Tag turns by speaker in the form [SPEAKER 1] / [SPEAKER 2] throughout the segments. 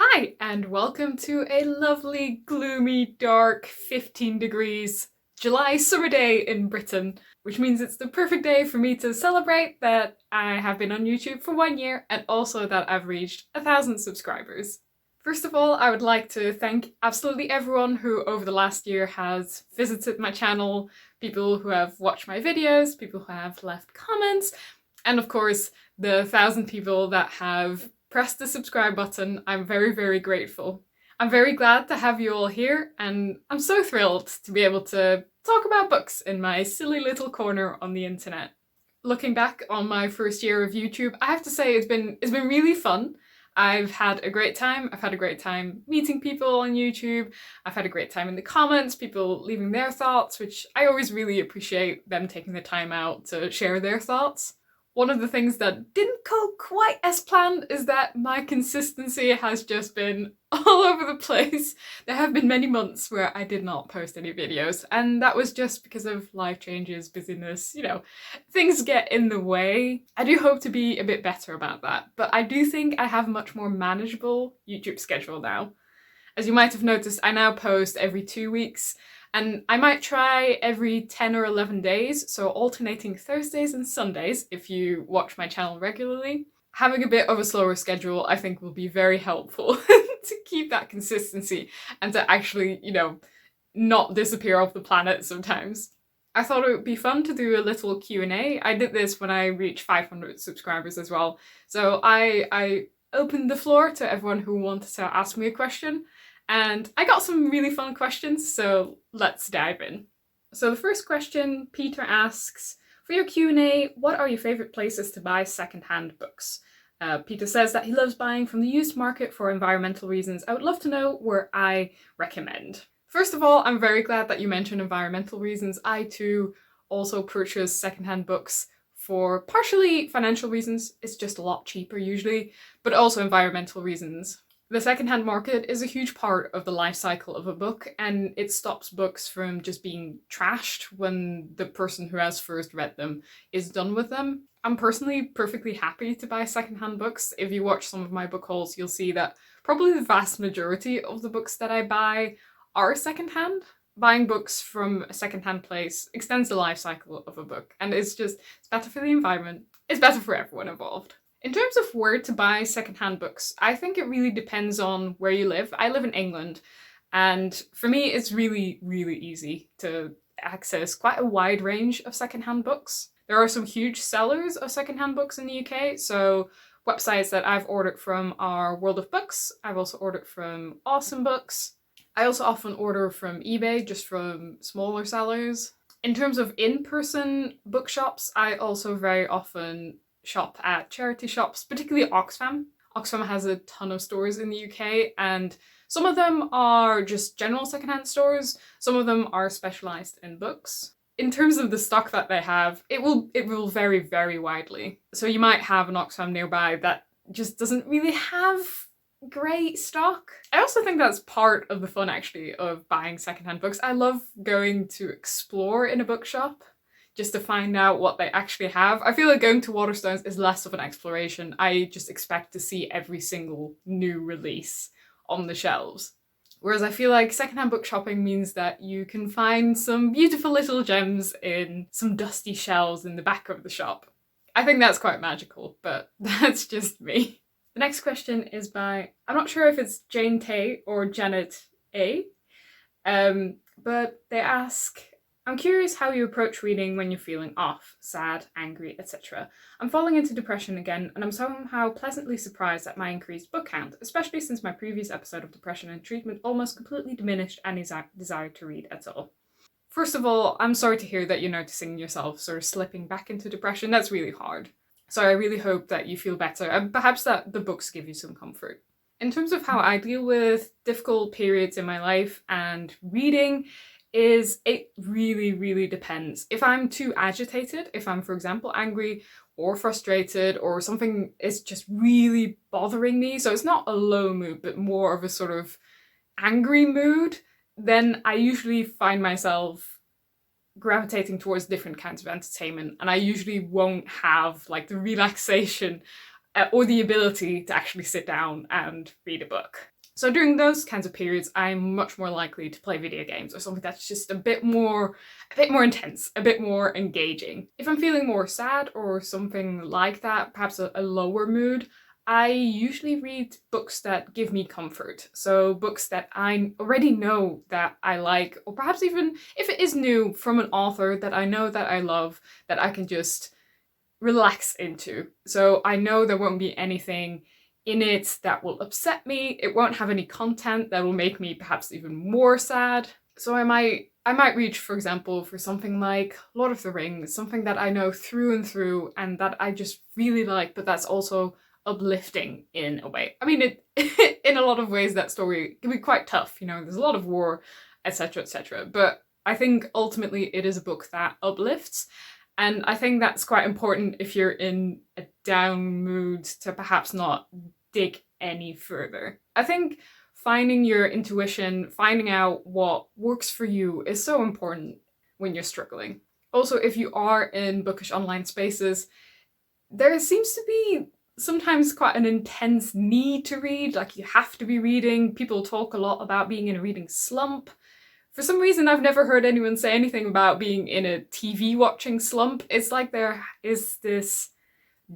[SPEAKER 1] Hi, and welcome to a lovely, gloomy, dark 15 degrees July summer day in Britain, which means it's the perfect day for me to celebrate that I have been on YouTube for 1 year and also that I've reached 1,000 subscribers. First of all, I would like to thank absolutely everyone who over the last year has visited my channel, people who have watched my videos, people who have left comments, and of course the 1,000 people that have press the subscribe button. I'm very, very grateful. I'm very glad to have you all here, and I'm so thrilled to be able to talk about books in my silly little corner on the internet. Looking back on my first year of YouTube, I have to say it's been really fun. I've had a great time. I've had a great time meeting people on YouTube. I've had a great time in the comments, people leaving their thoughts, which I always really appreciate them taking the time out to share their thoughts. One of the things that didn't go quite as planned is that my consistency has just been all over the place. There have been many months where I did not post any videos, and that was just because of life changes, busyness, things get in the way. I do hope to be a bit better about that, but I do think I have a much more manageable YouTube schedule now. As you might have noticed, I now post every 2 weeks, and I might try every 10 or 11 days, so alternating Thursdays and Sundays if you watch my channel regularly. Having a bit of a slower schedule I think will be very helpful to keep that consistency and to actually, not disappear off the planet sometimes. I thought it would be fun to do a little Q&A. I did this when I reached 500 subscribers as well. So I opened the floor to everyone who wanted to ask me a question. And I got some really fun questions, so let's dive in. So the first question, Peter asks, for your Q&A, what are your favourite places to buy secondhand books? Peter says that he loves buying from the used market for environmental reasons. I would love to know where I recommend. First of all, I'm very glad that you mentioned environmental reasons. I too also purchase secondhand books for partially financial reasons. It's just a lot cheaper usually, but also environmental reasons. The secondhand market is a huge part of the life cycle of a book, and it stops books from just being trashed when the person who has first read them is done with them. I'm personally perfectly happy to buy secondhand books. If you watch some of my book hauls, you'll see that probably the vast majority of the books that I buy are secondhand. Buying books from a secondhand place extends the life cycle of a book, and it's better for the environment. It's better for everyone involved. In terms of where to buy secondhand books, I think it really depends on where you live. I live in England, and for me it's really, really easy to access quite a wide range of secondhand books. There are some huge sellers of secondhand books in the UK, so websites that I've ordered from are World of Books. I've also ordered from Awesome Books. I also often order from eBay, just from smaller sellers. In terms of in-person bookshops, I also very often shop at charity shops, particularly Oxfam. Oxfam has a ton of stores in the UK, and some of them are just general secondhand stores, some of them are specialised in books. In terms of the stock that they have, it will vary very widely. So you might have an Oxfam nearby that just doesn't really have great stock. I also think that's part of the fun actually of buying secondhand books. I love going to explore in a bookshop just to find out what they actually have. I feel like going to Waterstones is less of an exploration. I just expect to see every single new release on the shelves. Whereas I feel like secondhand book shopping means that you can find some beautiful little gems in some dusty shelves in the back of the shop. I think that's quite magical, but that's just me. The next question is by, I'm not sure if it's Jane Tay or Janet A, but they ask, I'm curious how you approach reading when you're feeling off, sad, angry, etc. I'm falling into depression again, and I'm somehow pleasantly surprised at my increased book count, especially since my previous episode of depression and treatment almost completely diminished any desire to read at all. First of all, I'm sorry to hear that you're noticing yourself sort of slipping back into depression. That's really hard. So I really hope that you feel better, and perhaps that the books give you some comfort. In terms of how I deal with difficult periods in my life and reading, it really, really depends. If I'm too agitated, if I'm, for example, angry or frustrated or something is just really bothering me, so it's not a low mood, but more of a sort of angry mood, then I usually find myself gravitating towards different kinds of entertainment, and I usually won't have like the relaxation or the ability to actually sit down and read a book. So during those kinds of periods, I'm much more likely to play video games or something that's just a bit more intense, a bit more engaging. If I'm feeling more sad or something like that, perhaps a lower mood, I usually read books that give me comfort. So books that I already know that I like, or perhaps even if it is new from an author that I know that I love, that I can just relax into. So I know there won't be anything in it that will upset me. It won't have any content that will make me perhaps even more sad. So I might reach, for example, for something like Lord of the Rings, something that I know through and through and that I just really like, but that's also uplifting in a way. I mean, it in a lot of ways that story can be quite tough, you know, there's a lot of war, etc., etc. But I think ultimately it is a book that uplifts. And I think that's quite important if you're in a down mood to perhaps not dig any further. I think finding your intuition, finding out what works for you is so important when you're struggling. Also, if you are in bookish online spaces, there seems to be sometimes quite an intense need to read, like you have to be reading. People talk a lot about being in a reading slump. For some reason, I've never heard anyone say anything about being in a TV watching slump. It's like there is this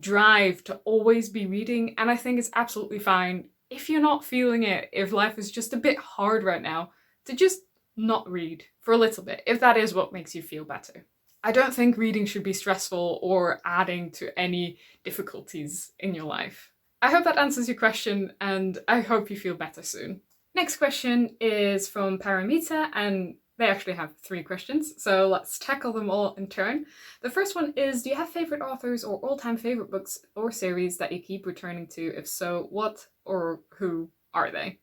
[SPEAKER 1] drive to always be reading, and I think it's absolutely fine if you're not feeling it, if life is just a bit hard right now, to just not read for a little bit, if that is what makes you feel better. I don't think reading should be stressful or adding to any difficulties in your life. I hope that answers your question, and I hope you feel better soon. Next question is from Paramita, and they actually have 3 questions, so let's tackle them all in turn. The first one is, do you have favourite authors or all-time favourite books or series that you keep returning to? If so, what or who are they?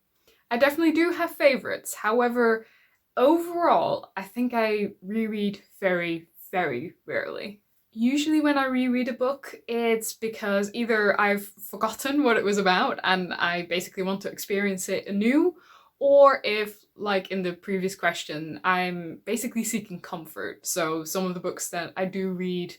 [SPEAKER 1] I definitely do have favourites. However, overall, I think I reread very, very rarely. Usually when I reread a book, it's because either I've forgotten what it was about and I basically want to experience it anew, or if, like in the previous question, I'm basically seeking comfort. So some of the books that I do read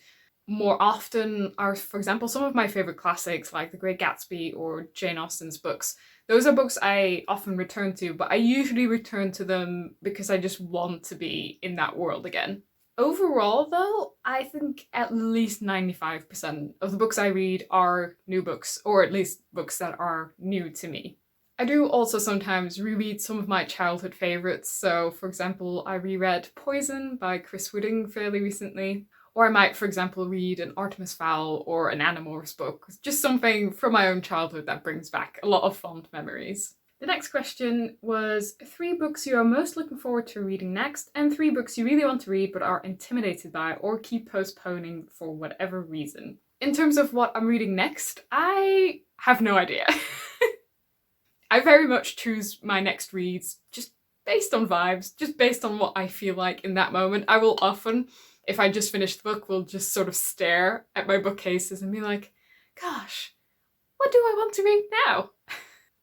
[SPEAKER 1] more often are, for example, some of my favourite classics like The Great Gatsby or Jane Austen's books. Those are books I often return to, but I usually return to them because I just want to be in that world again. Overall, though, I think at least 95% of the books I read are new books, or at least books that are new to me. I do also sometimes reread some of my childhood favourites, so for example, I reread Poison by Chris Wooding fairly recently, or I might, for example, read an Artemis Fowl or an Animorphs book, just something from my own childhood that brings back a lot of fond memories. The next question was 3 books you are most looking forward to reading next, and 3 books you really want to read but are intimidated by or keep postponing for whatever reason. In terms of what I'm reading next, I have no idea. I very much choose my next reads just based on vibes, just based on what I feel like in that moment. I will often, if I just finished the book, will just sort of stare at my bookcases and be like, gosh, what do I want to read now?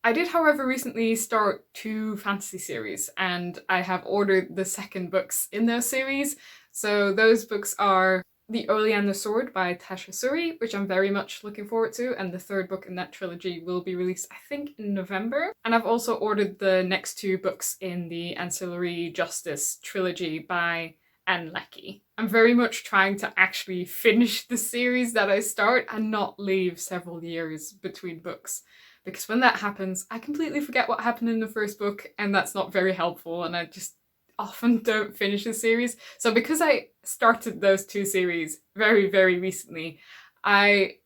[SPEAKER 1] I did, however, recently start 2 fantasy series, and I have ordered the second books in those series. So those books are The Oleander Sword by Tasha Suri, which I'm very much looking forward to, and the 3rd book in that trilogy will be released, I think, in November. And I've also ordered the next 2 books in the Ancillary Justice trilogy by Anne Leckie. I'm very much trying to actually finish the series that I start and not leave several years between books. Because when that happens, I completely forget what happened in the first book, and that's not very helpful, and I just often don't finish the series. So because I started those 2 series very, very recently, I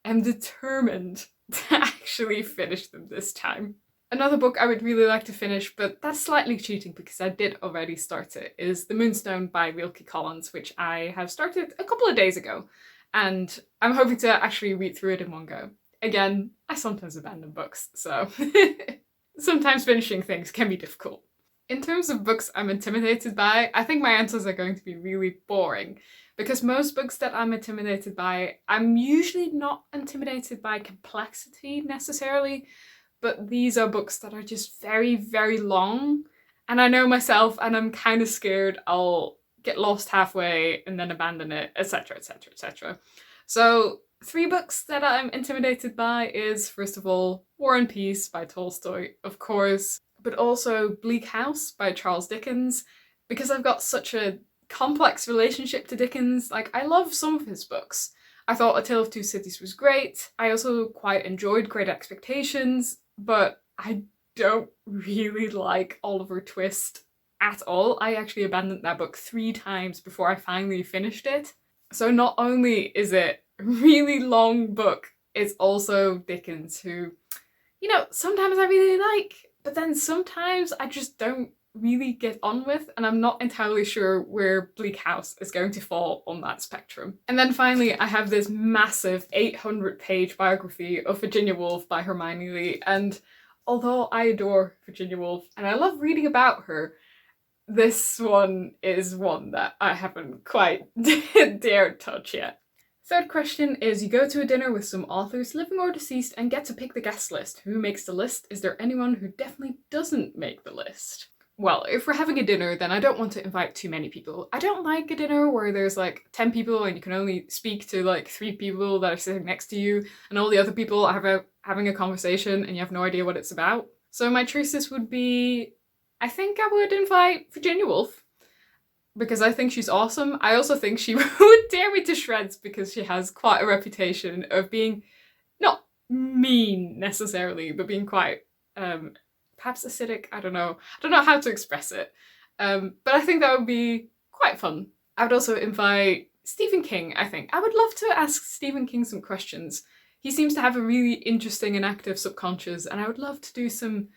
[SPEAKER 1] am determined to actually finish them this time. Another book I would really like to finish, but that's slightly cheating because I did already start it, is The Moonstone by Wilkie Collins, which I have started a couple of days ago, and I'm hoping to actually read through it in one go. Again, I sometimes abandon books, so sometimes finishing things can be difficult. In terms of books I'm intimidated by, I think my answers are going to be really boring, because most books that I'm intimidated by, I'm usually not intimidated by complexity necessarily, but these are books that are just very, very long, and I know myself and I'm kind of scared I'll get lost halfway and then abandon it, etc, etc, etc. So 3 books that I'm intimidated by is, first of all, War and Peace by Tolstoy, of course, but also Bleak House by Charles Dickens, because I've got such a complex relationship to Dickens. Like, I love some of his books. I thought A Tale of Two Cities was great. I also quite enjoyed Great Expectations, but I don't really like Oliver Twist at all. I actually abandoned that book 3 times before I finally finished it. So not only is it a really long book, it's also Dickens, who, you know, sometimes I really like, but then sometimes I just don't really get on with, and I'm not entirely sure where Bleak House is going to fall on that spectrum. And then finally, I have this massive 800-page biography of Virginia Woolf by Hermione Lee, and although I adore Virginia Woolf and I love reading about her, this one is one that I haven't quite dared touch yet. Third question is, you go to a dinner with some authors, living or deceased, and get to pick the guest list. Who makes the list? Is there anyone who definitely doesn't make the list? Well, if we're having a dinner, then I don't want to invite too many people. I don't like a dinner where there's like 10 people and you can only speak to like 3 people that are sitting next to you, and all the other people are having a conversation and you have no idea what it's about. So my choices would be, I think I would invite Virginia Woolf, because I think she's awesome. I also think she would tear me to shreds because she has quite a reputation of being not mean necessarily, but being quite perhaps acidic. I don't know how to express it. But I think that would be quite fun. I would also invite Stephen King, I think. I would love to ask Stephen King some questions. He seems to have a really interesting and active subconscious, and I would love to do some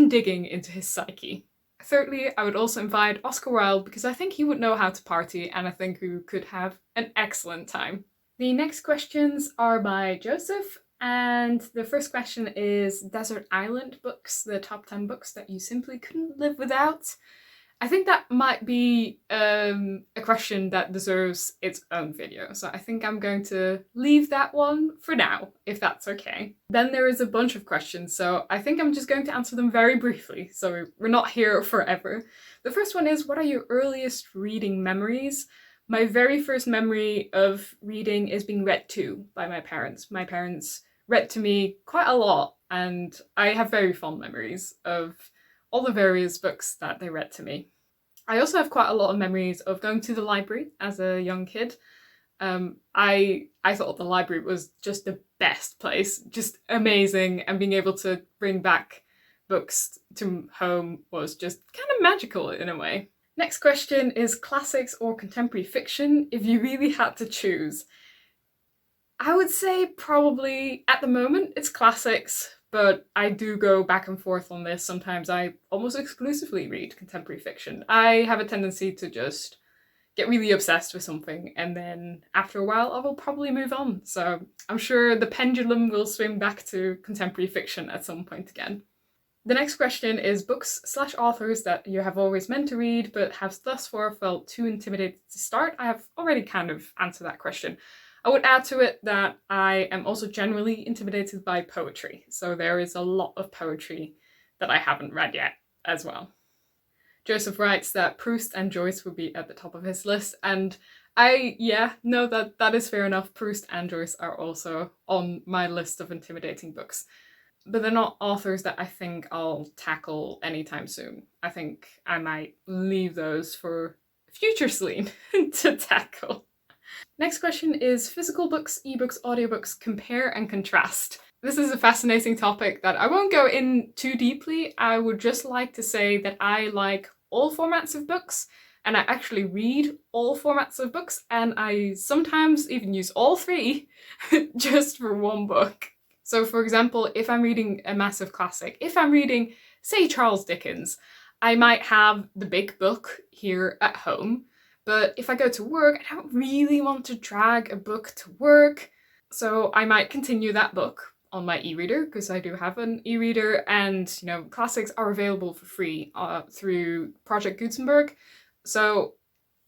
[SPEAKER 1] digging into his psyche. Thirdly, I would also invite Oscar Wilde, because I think he would know how to party and I think we could have an excellent time. The next questions are by Joseph, and the first question is Desert Island books, the top 10 books that you simply couldn't live without. I think that might be a question that deserves its own video, so I think I'm going to leave that one for now, if that's okay. Then there is a bunch of questions, so I think I'm just going to answer them very briefly, so we're not here forever. The first one is, what are your earliest reading memories? My very first memory of reading is being read to by my parents. My parents read to me quite a lot, and I have very fond memories of all the various books that they read to me. I also have quite a lot of memories of going to the library as a young kid. I thought the library was just the best place, just amazing, and being able to bring back books to home was just kind of magical in a way. Next question is classics or contemporary fiction, if you really had to choose. I would say probably at the moment it's classics, but I do go back and forth on this. Sometimes I almost exclusively read contemporary fiction. I have a tendency to just get really obsessed with something, and then after a while I will probably move on. So I'm sure the pendulum will swing back to contemporary fiction at some point again. The next question is books/authors that you have always meant to read but have thus far felt too intimidated to start. I have already kind of answered that question. I would add to it that I am also generally intimidated by poetry, so there is a lot of poetry that I haven't read yet as well. Joseph writes that Proust and Joyce would be at the top of his list, and that is fair enough. Proust and Joyce are also on my list of intimidating books, but they're not authors that I think I'll tackle anytime soon. I think I might leave those for future Celine to tackle. Next question is physical books, ebooks, audiobooks, compare and contrast. This is a fascinating topic that I won't go in too deeply. I would just like to say that I like all formats of books, and I actually read all formats of books, and I sometimes even use all 3 just for one book. So for example, if I'm reading a massive classic, if I'm reading, say, Charles Dickens, I might have the big book here at home. But if I go to work, I don't really want to drag a book to work, so I might continue that book on my e-reader, because I do have an e-reader, and classics are available for free through Project Gutenberg. So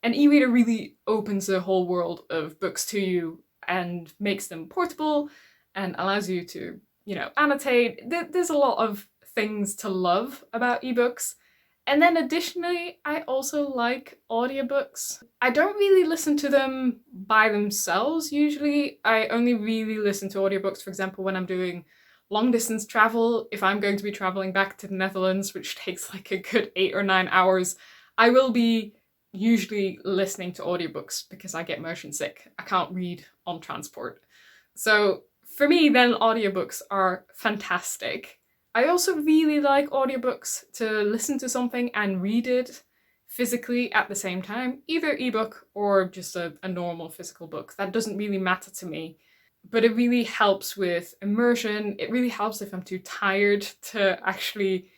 [SPEAKER 1] an e-reader really opens the whole world of books to you and makes them portable and allows you to, annotate. There's a lot of things to love about ebooks. And then additionally, I also like audiobooks. I don't really listen to them by themselves usually. I only really listen to audiobooks, for example, when I'm doing long distance travel. If I'm going to be traveling back to the Netherlands, which takes like a good 8 or 9 hours, I will be usually listening to audiobooks because I get motion sick. I can't read on transport. So for me, then audiobooks are fantastic. I also really like audiobooks to listen to something and read it physically at the same time, either ebook or just a normal physical book. That doesn't really matter to me, but it really helps with immersion. It really helps if I'm too tired to actually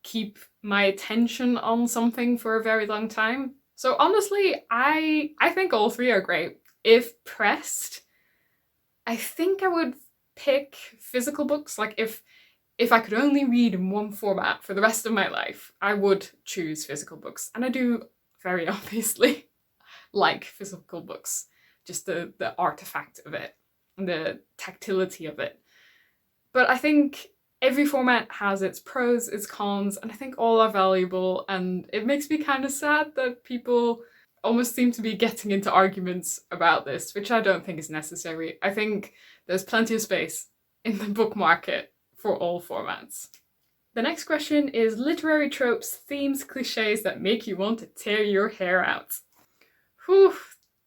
[SPEAKER 1] keep my attention on something for a very long time. So honestly, I think all three are great. If pressed, I think I would pick physical books. Like if I could only read in one format for the rest of my life, I would choose physical books. And I do very obviously like physical books, just the artifact of it, and the tactility of it. But I think every format has its pros, its cons, and I think all are valuable, and it makes me kind of sad that people almost seem to be getting into arguments about this, which I don't think is necessary. I think there's plenty of space in the book market for all formats. The next question is literary tropes, themes, cliches that make you want to tear your hair out. Whew,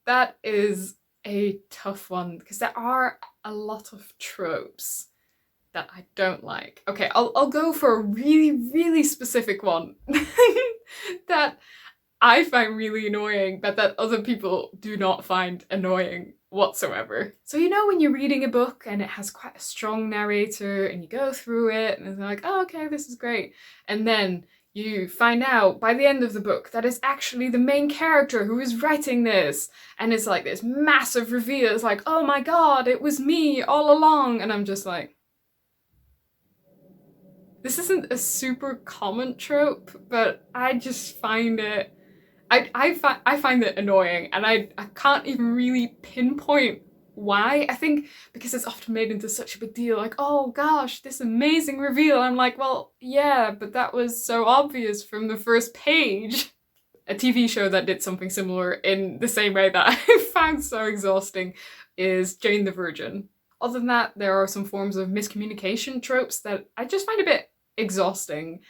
[SPEAKER 1] that is a tough one because there are a lot of tropes that I don't like. Okay, I'll go for a really, really specific one that I find really annoying, but that other people do not find annoying whatsoever. So you know when you're reading a book and it has quite a strong narrator and you go through it and it's like, oh, okay, this is great. And then you find out by the end of the book that it's actually the main character who is writing this. And it's like this massive reveal. It's like, oh my God, it was me all along. And I'm just like, this isn't a super common trope, but I just find it I find it annoying, and I can't even really pinpoint why. I think because it's often made into such a big deal, like, oh gosh, this amazing reveal. I'm like, well, yeah, but that was so obvious from the first page. A TV show that did something similar in the same way that I found so exhausting is Jane the Virgin. Other than that, there are some forms of miscommunication tropes that I just find a bit exhausting.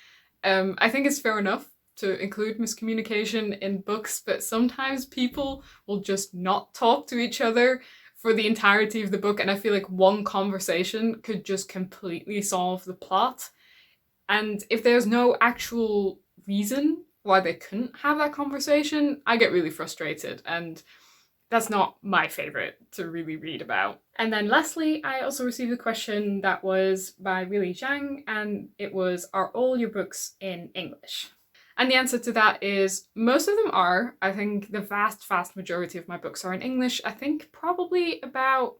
[SPEAKER 1] I think it's fair enough to include miscommunication in books, but sometimes people will just not talk to each other for the entirety of the book, and I feel like one conversation could just completely solve the plot. And if there's no actual reason why they couldn't have that conversation, I get really frustrated, and that's not my favourite to really read about. And then lastly, I also received a question that was by Really Zhang, and it was, are all your books in English? And the answer to that is most of them are. I think the vast majority of my books are in English. I think probably about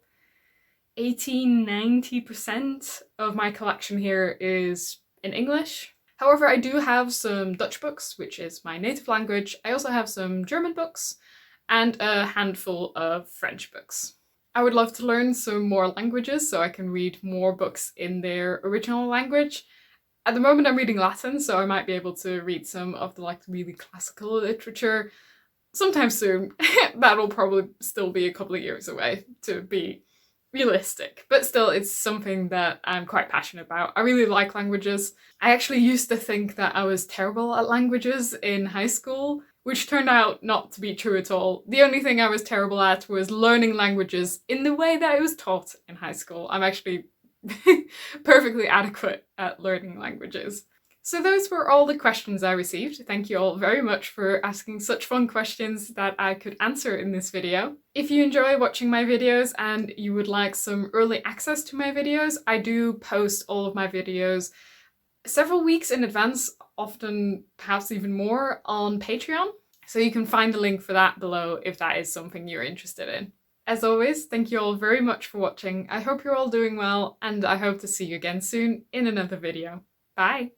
[SPEAKER 1] 80–90% of my collection here is in English. However, I do have some Dutch books, which is my native language. I also have some German books and a handful of French books. I would love to learn some more languages so I can read more books in their original language. At the moment I'm reading Latin, so I might be able to read some of the really classical literature sometime soon. That'll probably still be a couple of years away, to be realistic. But still, it's something that I'm quite passionate about. I really like languages. I actually used to think that I was terrible at languages in high school, which turned out not to be true at all. The only thing I was terrible at was learning languages in the way that it was taught in high school. I'm actually perfectly adequate at learning languages. So those were all the questions I received. Thank you all very much for asking such fun questions that I could answer in this video. If you enjoy watching my videos and you would like some early access to my videos, I do post all of my videos several weeks in advance, often perhaps even more, on Patreon. So you can find the link for that below if that is something you're interested in. As always, thank you all very much for watching. I hope you're all doing well, and I hope to see you again soon in another video. Bye!